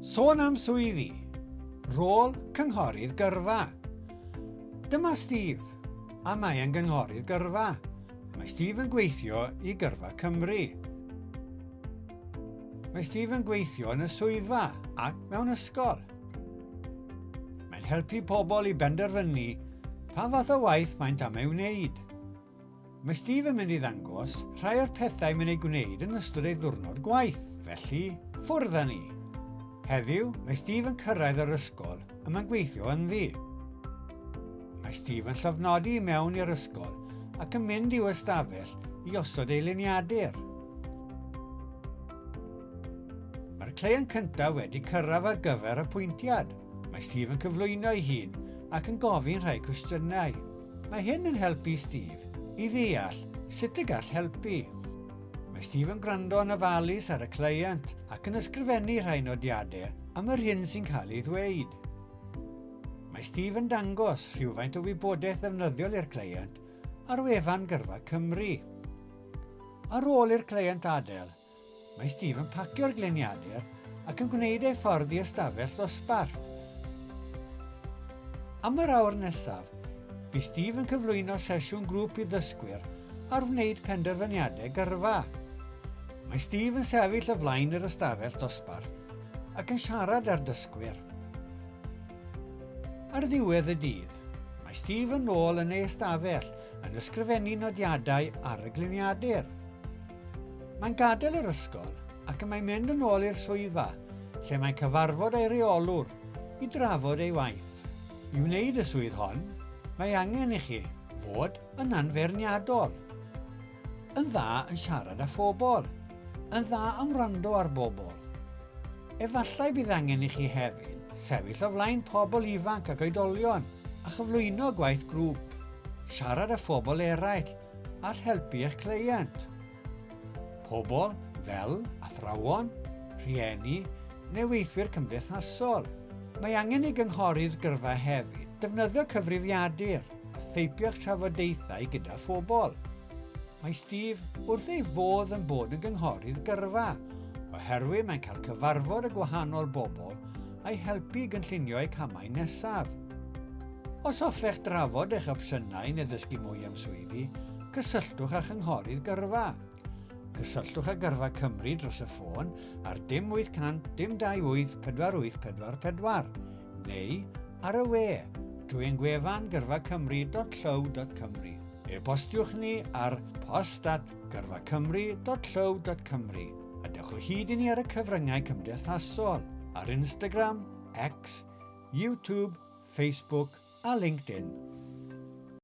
Sôn am swyddi. Rôl Cynghorydd Gyrfa. Dyma Steve, a mae e'n gynghorydd Gyrfa. Mae Steve yn gweithio i Gyrfa Cymru. Mae Steve yn gweithio yn y swyddfa ac mewn ysgol. Mae'n helpu pobl i benderfynu pa fath o waith maent am ei wneud. Mae Steve yn mynd i ddangos rhai o'r pethau mae'n ei gwneud yn ystod ei ddiwrnod gwaith, felly ffwrdd â ni. Heddiw, mae Steve yn cyrraedd yr ysgol a mae'n gweithio ynddi. Mae Steve yn llofnodi mewn i'r ysgol ac yn mynd i'w ystafell i osod ei luniadur. Mae'r cleiant cyntaf wedi cyrraedd ar gyfer y pwyntiad. Mae Steve yn cyflwyno ei hun ac yn gofyn rhai cwestiynau. Mae hyn yn helpu Steve i ddeall sut y gall helpu. Mae Steve yn gwrando yn ofalus ar y cleiant ac yn ysgrifennu rhai nodiadau am yr hyn sy'n cael ei ddweud. Mae Steve yn dangos rhywfaint o wybodaeth ddefnyddiol i'r cleiant ar wefan Gyrfa Cymru. Ar ôl i'r cleiant adael, mae Steve yn pacio'r gliniadur ac yn gwneud ei ffordd i ystafell ddosbarth. Am yr awr nesaf, bu Steve yn cyflwyno sesiwn grŵp i ddysgwyr ar wneud penderfyniadau gyrfa. Mae Steve yn sefyll o flaen yr ystafell dosbarth ac yn siarad â'r dysgwyr. Ar ddiwedd y dydd, mae Steve yn ôl yn ei ystafell yn ysgrifennu nodiadau ar y gliniadur. Mae'n gadael yr ysgol ac mae'n mynd yn ôl i'r swyddfa lle mae'n cyfarfod ei reolwr i drafod ei waith. I wneud y swydd hon, mae angen i chi fod yn anferniadol, yn dda yn siarad â phobl, yn dda am wrando ar bobl. Efallai bydd angen i chi hefyd sefyll o flaen pobl ifanc ac oedolion a chyflwyno gwaith grŵp, siarad â phobl eraill a'r helpu eich cleiant. Pobl fel athrawon, rhieni neu weithwyr cymdeithasol. Mae angen i gynghorydd gyrfa hefyd defnyddio cyfrifiadur a theipio'ch trafodaethau gyda phobl. Mae Steve wrth ei fodd yn bod yn gynghorydd gyrfa, oherwydd mae'n cael cyfarfod y gwahanol bobl a'i helpu gynllunio eu camau nesaf. Os hoffech drafod eich opsiynau neu ddysgu mwy am swyddi, cysylltwch â chynghorydd gyrfa. Cysylltwch â Gyrfa Cymru dros y ffôn ar 0800 528 4844 neu ar y we drwy ein gwefan gyrfacymru.llaw.cymru. E-bostiwch ni ar post@gyrfacymru.llaw.cymru a dewch o hyd i ni ar y cyfryngau cymdeithasol ar Instagram, X, YouTube, Facebook a LinkedIn.